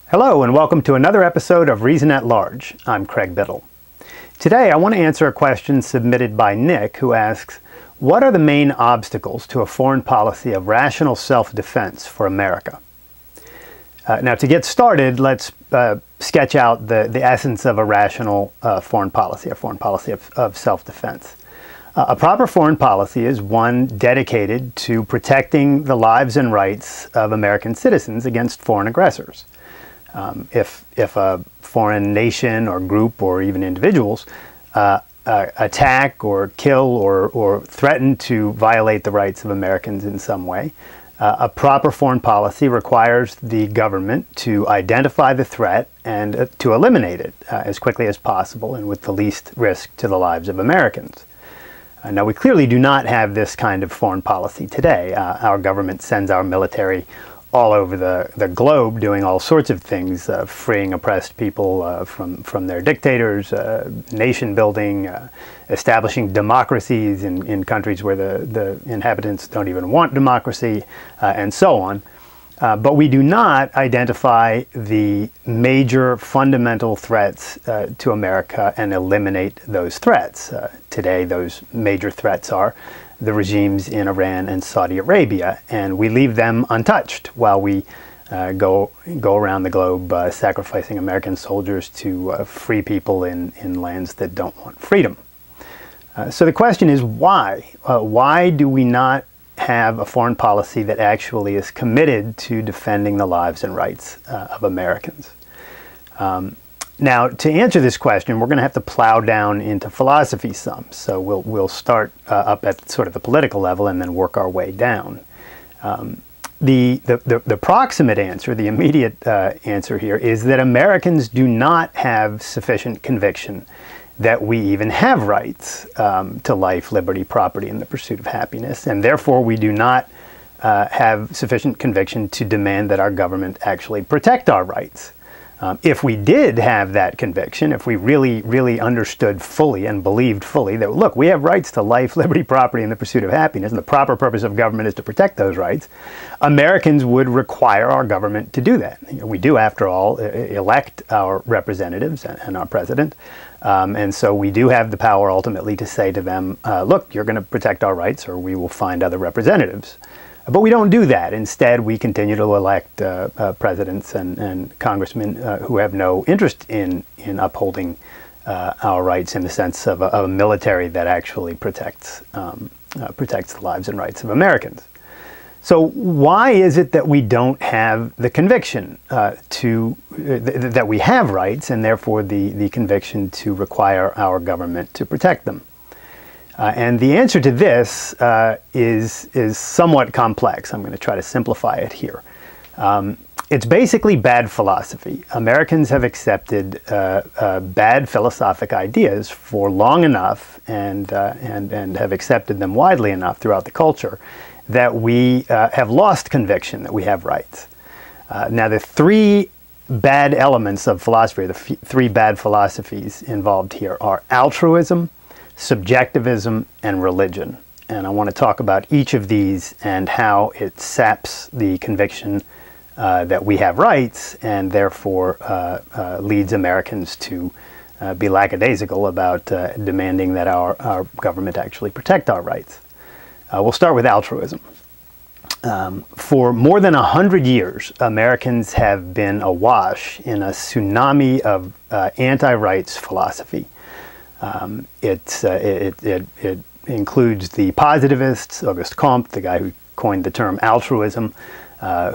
Hello and welcome to another episode of Reason at Large. I'm Craig Biddle. Today I want to answer a question submitted by Nick, who asks, what are the main obstacles to a foreign policy of rational self-defense for America? Now, to get started, let's sketch out the essence of a rational foreign policy of self-defense. A proper foreign policy is one dedicated to protecting the lives and rights of American citizens against foreign aggressors. If a foreign nation or group or even individuals attack or kill or threaten to violate the rights of Americans in some way, a proper foreign policy requires the government to identify the threat and to eliminate it as quickly as possible and with the least risk to the lives of Americans. Now, we clearly do not have this kind of foreign policy today. Our government sends our military all over the globe doing all sorts of things, freeing oppressed people from their dictators, nation building, establishing democracies in countries where the inhabitants don't even want democracy, and so on. But we do not identify the major fundamental threats to America and eliminate those threats. Today, those major threats are the regimes in Iran and Saudi Arabia, and we leave them untouched while we go around the globe sacrificing American soldiers to free people in lands that don't want freedom. So the question is why? Why do we not have a foreign policy that actually is committed to defending the lives and rights of Americans? Now, to answer this question, we're going to have to plow down into philosophy some. So we'll start up at sort of the political level and then work our way down. The proximate answer, the immediate answer here, is that Americans do not have sufficient conviction that we even have rights to life, liberty, property, and the pursuit of happiness, and therefore we do not have sufficient conviction to demand that our government actually protect our rights. If we did have that conviction, if we really understood fully and believed fully that, look, we have rights to life, liberty, property, and the pursuit of happiness, and the proper purpose of government is to protect those rights, Americans would require our government to do that. We do, after all, elect our representatives and our president, and so we do have the power ultimately to say to them, look, you're going to protect our rights or we will find other representatives. But we don't do that. Instead, we continue to elect presidents and congressmen who have no interest in upholding our rights in the sense of a military that actually protects the lives and rights of Americans. So why is it that we don't have the conviction that we have rights and therefore the conviction to require our government to protect them? And the answer to this is somewhat complex. I'm going to try to simplify it here. It's basically bad philosophy. Americans have accepted bad philosophic ideas for long enough and have accepted them widely enough throughout the culture that we have lost conviction that we have rights. Now, the three bad elements of philosophy, the three bad philosophies involved here are altruism, subjectivism, and religion. And I want to talk about each of these and how it saps the conviction that we have rights and therefore leads Americans to be lackadaisical about demanding that our government actually protect our rights. We'll start with altruism. For more than 100 years, Americans have been awash in a tsunami of anti-rights philosophy. It includes the positivists, Auguste Comte, the guy who coined the term altruism,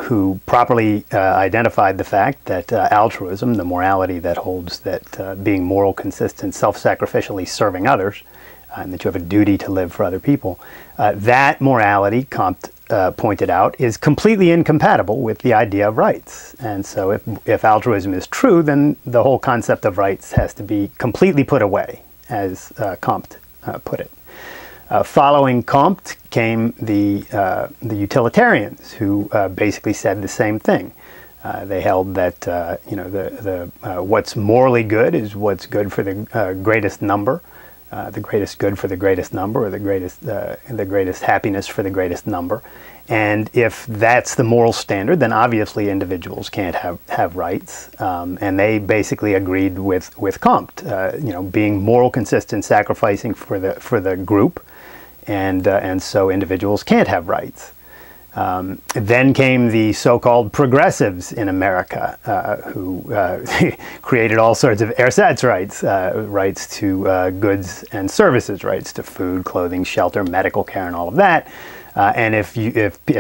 who properly identified the fact that altruism, the morality that holds that being moral consists in self-sacrificially serving others, and that you have a duty to live for other people, that morality, Comte pointed out, is completely incompatible with the idea of rights. And so if altruism is true, then the whole concept of rights has to be completely put away, as Comte put it. Following Comte came the utilitarians, who basically said the same thing. They held that what's morally good is what's good for the greatest number, the greatest good for the greatest number, or the greatest happiness for the greatest number. And if that's the moral standard, then obviously individuals can't have rights. And they basically agreed with Comte, being moral consistent, sacrificing for the group, and so individuals can't have rights. Then came the so-called progressives in America, who created all sorts of ersatz rights, rights to goods and services, rights to food, clothing, shelter, medical care, and all of that. And if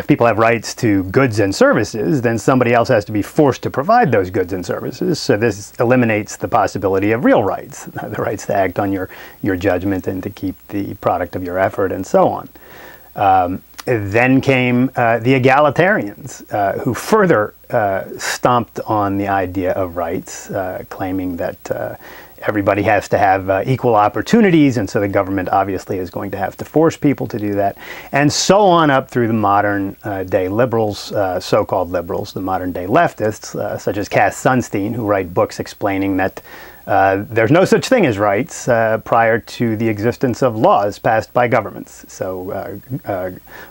people have rights to goods and services, then somebody else has to be forced to provide those goods and services. So this eliminates the possibility of real rights, the rights to act on your judgment and to keep the product of your effort and so on. Then came the egalitarians, who further stomped on the idea of rights, claiming that everybody has to have equal opportunities, and so the government obviously is going to have to force people to do that, and so on up through the modern day liberals, so-called liberals, the modern day leftists, such as Cass Sunstein, who write books explaining that there's no such thing as rights prior to the existence of laws passed by governments. So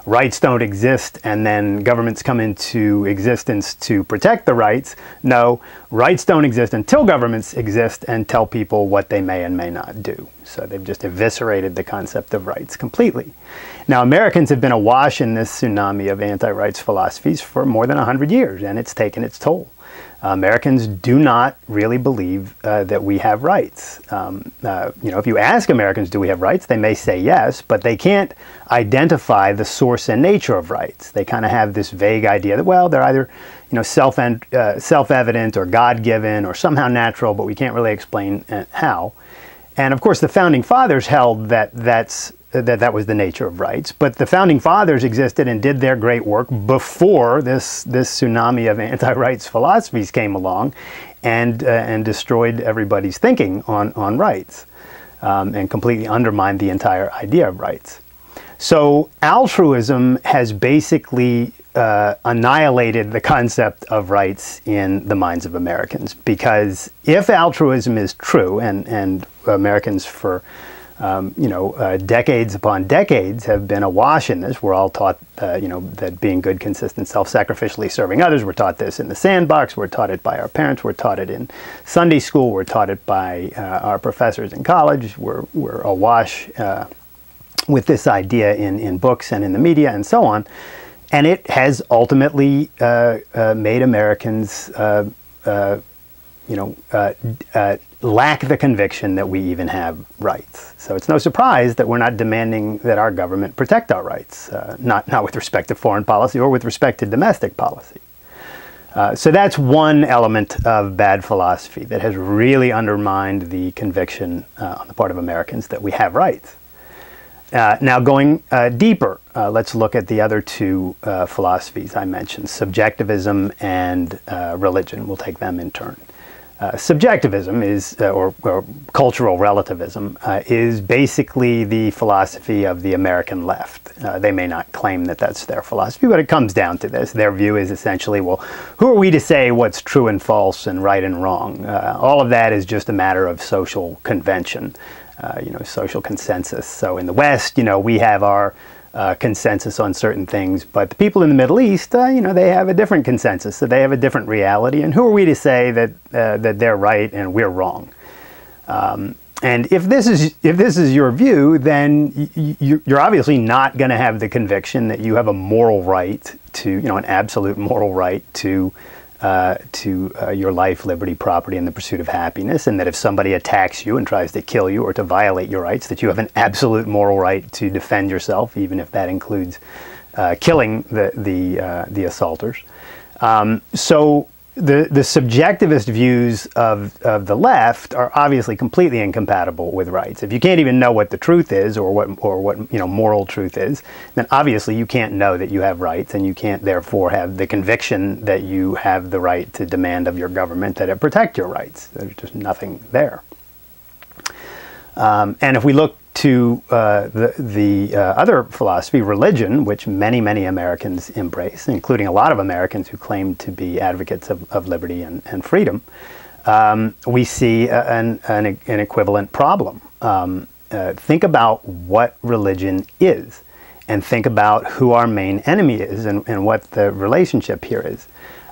rights don't exist and then governments come into existence to protect the rights. No, rights don't exist until governments exist and tell people what they may and may not do. So they've just eviscerated the concept of rights completely. Now, Americans have been awash in this tsunami of anti-rights philosophies for more than 100 years, and it's taken its toll. Americans do not really believe that we have rights. If you ask Americans, do we have rights, they may say yes, but they can't identify the source and nature of rights. They kind of have this vague idea that, well, they're either self-evident or God-given or somehow natural, but we can't really explain how. And of course, the Founding Fathers held that that was the nature of rights. But the Founding Fathers existed and did their great work before this tsunami of anti-rights philosophies came along and destroyed everybody's thinking on rights and completely undermined the entire idea of rights. So altruism has basically annihilated the concept of rights in the minds of Americans, because if altruism is true, and Americans for decades upon decades have been awash in this. We're all taught, that being good, consistent, self-sacrificially serving others. We're taught this in the sandbox. We're taught it by our parents. We're taught it in Sunday school. We're taught it by our professors in college. We're awash with this idea in books and in the media and so on. And it has ultimately made Americans, lack the conviction that we even have rights. So it's no surprise that we're not demanding that our government protect our rights, not with respect to foreign policy or with respect to domestic policy. So that's one element of bad philosophy that has really undermined the conviction on the part of Americans that we have rights. Now going deeper, let's look at the other two philosophies I mentioned, subjectivism and religion. We'll take them in turn. Subjectivism is, or cultural relativism, is basically the philosophy of the American left. They may not claim that that's their philosophy, but it comes down to this. Their view is essentially, well, who are we to say what's true and false and right and wrong? All of that is just a matter of social convention, social consensus. So in the West, we have our consensus on certain things, but the people in the Middle East, they have a different consensus, so they have a different reality, and who are we to say that that they're right and we're wrong? And if this is your view, then you're obviously not going to have the conviction that you have a moral right to, an absolute moral right to your life, liberty, property, and the pursuit of happiness, and that if somebody attacks you and tries to kill you or to violate your rights, that you have an absolute moral right to defend yourself, even if that includes killing the assaulters. So the subjectivist views of the left are obviously completely incompatible with rights. If you can't even know what the truth is, or what moral truth is, then obviously you can't know that you have rights, and you can't therefore have the conviction that you have the right to demand of your government that it protect your rights. There's just nothing there. And if we look to the other philosophy, religion, which many Americans embrace, including a lot of Americans who claim to be advocates of liberty and freedom, we see an equivalent problem. Think about what religion is. and think about who our main enemy is and what the relationship here is.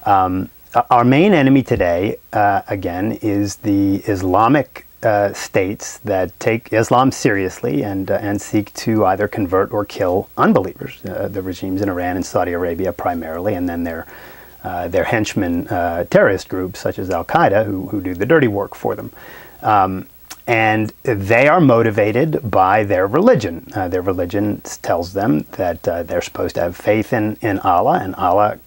Our main enemy today, again, is the Islamic states that take Islam seriously and seek to either convert or kill unbelievers. The regimes in Iran and Saudi Arabia primarily, and then their henchmen, terrorist groups such as Al-Qaeda, who do the dirty work for them. And they are motivated by their religion. Their religion tells them that they're supposed to have faith in Allah, and Allah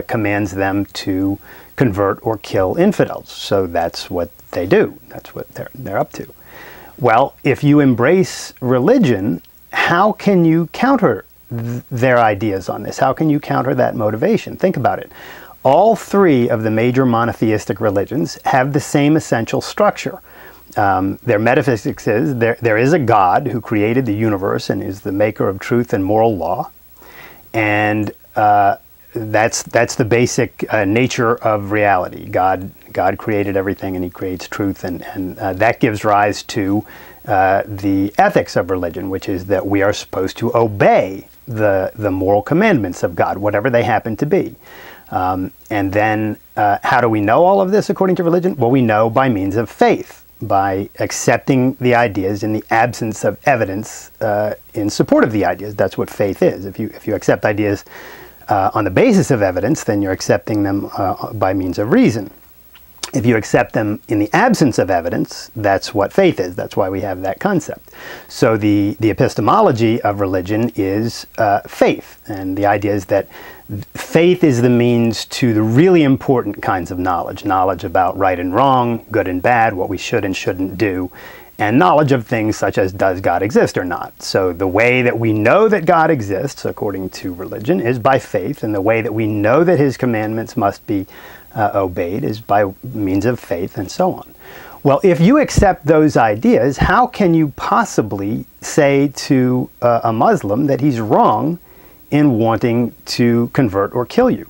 commands them to convert or kill infidels. So that's what they do. That's what they're up to. Well, if you embrace religion, how can you counter their ideas on this? How can you counter that motivation? Think about it. All three of the major monotheistic religions have the same essential structure. Their metaphysics is there is a God who created the universe and is the maker of truth and moral law, and that's the basic nature of reality. God created everything, and He creates truth, and that gives rise to the ethics of religion, which is that we are supposed to obey the moral commandments of God, whatever they happen to be. And then how do we know all of this according to religion? Well, we know by means of faith, by accepting the ideas in the absence of evidence in support of the ideas. That's what faith is. If you accept ideas on the basis of evidence, then you're accepting them by means of reason. If you accept them in the absence of evidence, that's what faith is. That's why we have that concept. So the epistemology of religion is faith, and the idea is that faith is the means to the really important kinds of knowledge. Knowledge about right and wrong, good and bad, what we should and shouldn't do, and knowledge of things such as does God exist or not. So the way that we know that God exists, according to religion, is by faith, and the way that we know that His commandments must be obeyed is by means of faith, and so on. Well, if you accept those ideas, how can you possibly say to a Muslim that he's wrong in wanting to convert or kill you?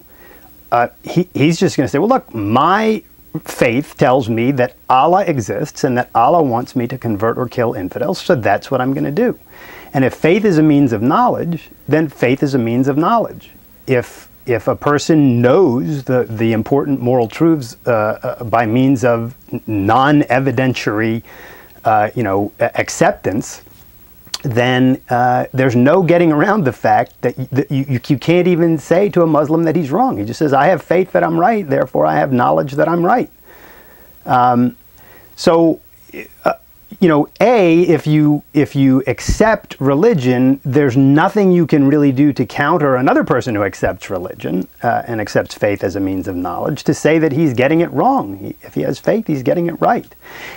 He's just going to say, well, look, my faith tells me that Allah exists and that Allah wants me to convert or kill infidels, so that's what I'm going to do. And if faith is a means of knowledge, then faith is a means of knowledge. If a person knows the important moral truths by means of non-evidentiary, acceptance, then there's no getting around the fact that you can't even say to a Muslim that he's wrong. He just says, I have faith that I'm right, therefore I have knowledge that I'm right. If you accept religion, there's nothing you can really do to counter another person who accepts religion and accepts faith as a means of knowledge to say that he's getting it wrong. If he has faith, he's getting it right.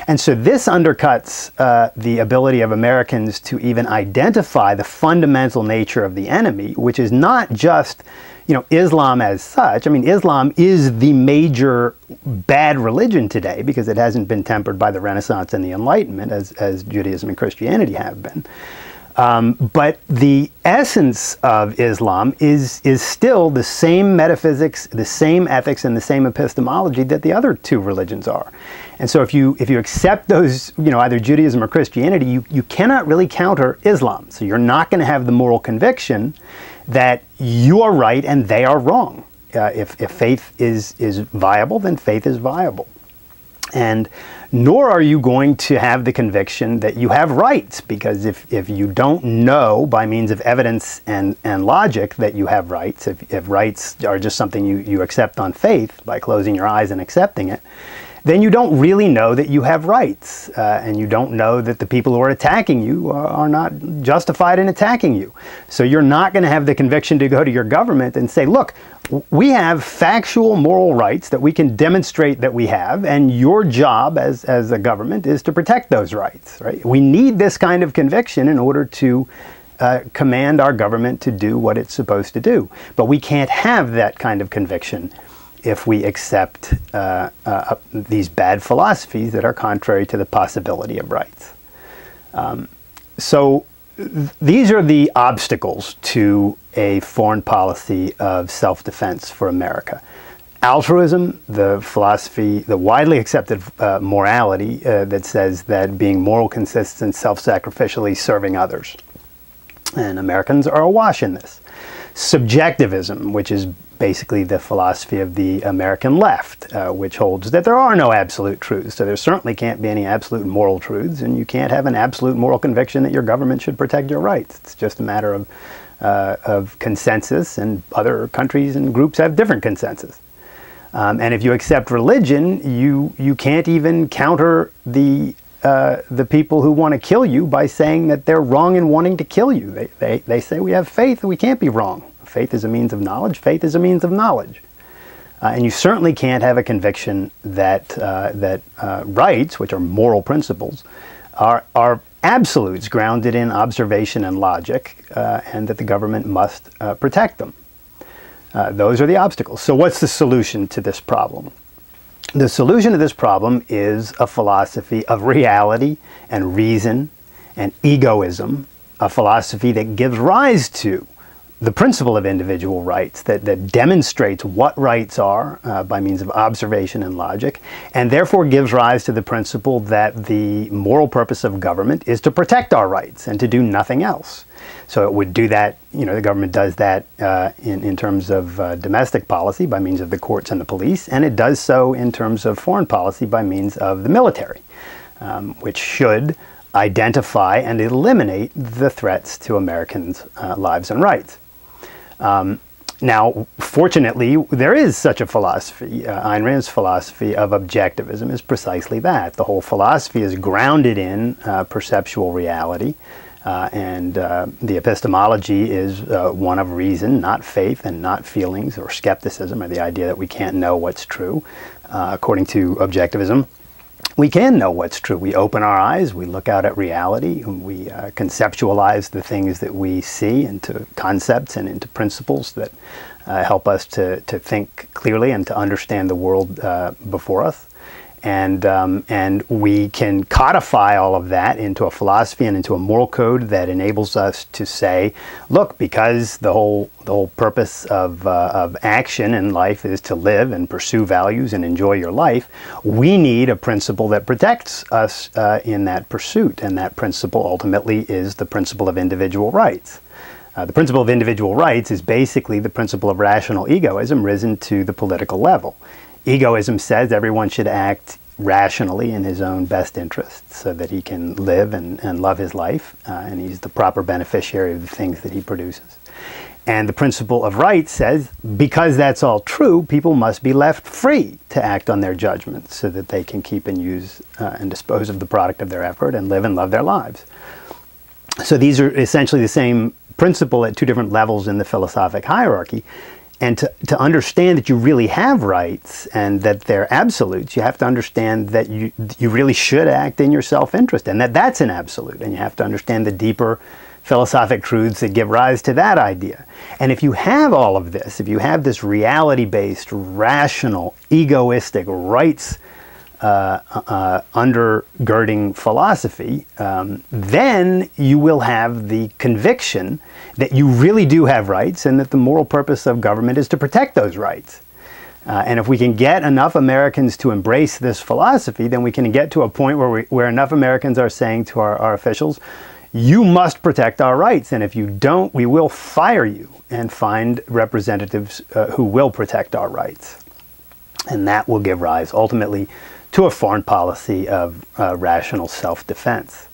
And so this undercuts the ability of Americans to even identify the fundamental nature of the enemy, which is not just Islam as such. I mean, Islam is the major bad religion today because it hasn't been tempered by the Renaissance and the Enlightenment as Judaism and Christianity have been. But the essence of Islam is still the same metaphysics, the same ethics, and the same epistemology that the other two religions are. And so if you accept those, either Judaism or Christianity, you cannot really counter Islam. So you're not going to have the moral conviction that you are right and they are wrong. If faith is viable, then faith is viable. And nor are you going to have the conviction that you have rights, because if you don't know by means of evidence and logic that you have rights, if rights are just something you accept on faith by closing your eyes and accepting it, then you don't really know that you have rights, and you don't know that the people who are attacking you are not justified in attacking you. So you're not going to have the conviction to go to your government and say, look, we have factual moral rights that we can demonstrate that we have, and your job as a government is to protect those rights, right? We need this kind of conviction in order to command our government to do what it's supposed to do. But we can't have that kind of conviction if we accept these bad philosophies that are contrary to the possibility of rights. So these are the obstacles to a foreign policy of self-defense for America. Altruism, the philosophy, the widely accepted morality that says that being moral consists in self-sacrificially serving others. And Americans are awash in this. Subjectivism, which is basically the philosophy of the American left, which holds that there are no absolute truths. So there certainly can't be any absolute moral truths, and you can't have an absolute moral conviction that your government should protect your rights. It's just a matter of consensus, and other countries and groups have different consensus. And if you accept religion, you can't even counter the people who want to kill you by saying that they're wrong in wanting to kill you. They say we have faith, we can't be wrong. Faith is a means of knowledge. Faith is a means of knowledge. And you certainly can't have a conviction that rights, which are moral principles, are absolutes grounded in observation and logic, and that the government must protect them. Those are the obstacles. So what's the solution to this problem? The solution to this problem is a philosophy of reality and reason and egoism, a philosophy that gives rise to the principle of individual rights, that demonstrates what rights are by means of observation and logic, and therefore gives rise to the principle that the moral purpose of government is to protect our rights and to do nothing else. So it would do that, the government does that in terms of domestic policy by means of the courts and the police, and it does so in terms of foreign policy by means of the military, which should identify and eliminate the threats to Americans' lives and rights. Now, fortunately, there is such a philosophy. Ayn Rand's philosophy of objectivism is precisely that. The whole philosophy is grounded in perceptual reality, and the epistemology is one of reason, not faith, and not feelings or skepticism, or the idea that we can't know what's true. According to objectivism, we can know what's true. We open our eyes, we look out at reality, we conceptualize the things that we see into concepts and into principles that help us to think clearly and to understand the world before us. And we can codify all of that into a philosophy and into a moral code that enables us to say, look, because the whole purpose of action in life is to live and pursue values and enjoy your life, we need a principle that protects us in that pursuit. And that principle ultimately is the principle of individual rights. The principle of individual rights is basically the principle of rational egoism risen to the political level. Egoism says everyone should act rationally in his own best interests so that he can live and love his life, and he's the proper beneficiary of the things that he produces. And the principle of rights says, because that's all true, people must be left free to act on their judgments so that they can keep and use and dispose of the product of their effort and live and love their lives. So these are essentially the same principle at two different levels in the philosophic hierarchy. And to understand that you really have rights and that they're absolutes, you have to understand that you really should act in your self-interest, and that that's an absolute. And you have to understand the deeper philosophic truths that give rise to that idea. And if you have all of this, if you have this reality-based, rational, egoistic, rights undergirding philosophy, then you will have the conviction that you really do have rights and that the moral purpose of government is to protect those rights. And if we can get enough Americans to embrace this philosophy, then we can get to a point where enough Americans are saying to our officials, you must protect our rights, and if you don't, we will fire you and find representatives who will protect our rights. And that will give rise ultimately to a foreign policy of rational self-defense.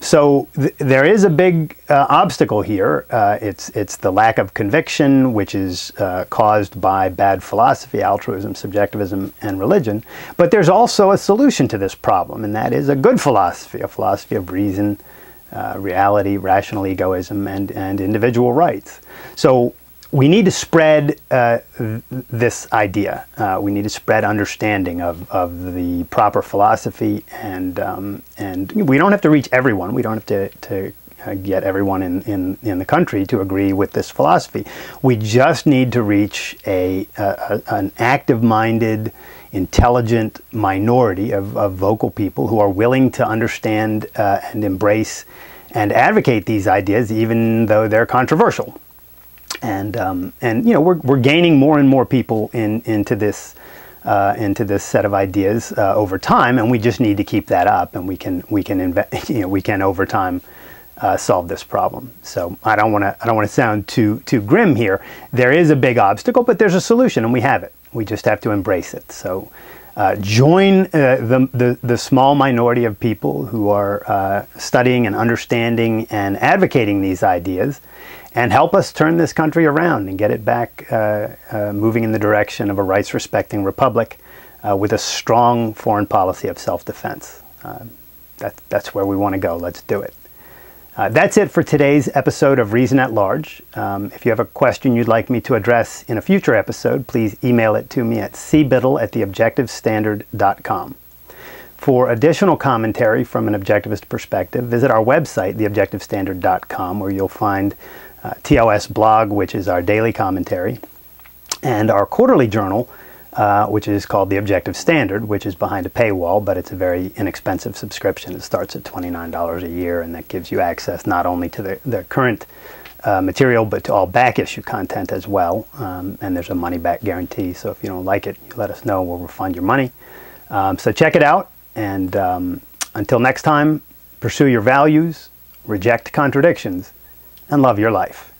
So there is a big obstacle here. It's the lack of conviction, which is caused by bad philosophy, altruism, subjectivism, and religion. But there's also a solution to this problem, and that is a good philosophy, a philosophy of reason, reality, rational egoism, and individual rights. So we need to spread this idea. We need to spread understanding of the proper philosophy, and we don't have to reach everyone. We don't have to get everyone in the country to agree with this philosophy. We just need to reach an active-minded, intelligent minority of vocal people who are willing to understand and embrace and advocate these ideas, even though they're controversial. And we're gaining more and more people into this set of ideas over time, and we just need to keep that up, and we can over time solve this problem. So I don't want to sound too grim here. There is a big obstacle, but there's a solution, and we have it. We just have to embrace it. So join the small minority of people who are studying and understanding and advocating these ideas, and help us turn this country around and get it back moving in the direction of a rights-respecting republic with a strong foreign policy of self-defense. That's where we want to go. Let's do it. That's it for today's episode of Reason at Large. If you have a question you'd like me to address in a future episode, please email it to me at cbiddle@theobjectivestandard.com. For additional commentary from an objectivist perspective, visit our website, theobjectivestandard.com, where you'll find TOS blog, which is our daily commentary, and our quarterly journal, which is called The Objective Standard, which is behind a paywall, but it's a very inexpensive subscription. It starts at $29 a year, and that gives you access not only to the current material, but to all back issue content as well. And there's a money-back guarantee, so if you don't like it, you let us know. We'll refund your money. So check it out, and until next time, pursue your values, reject contradictions, and love your life.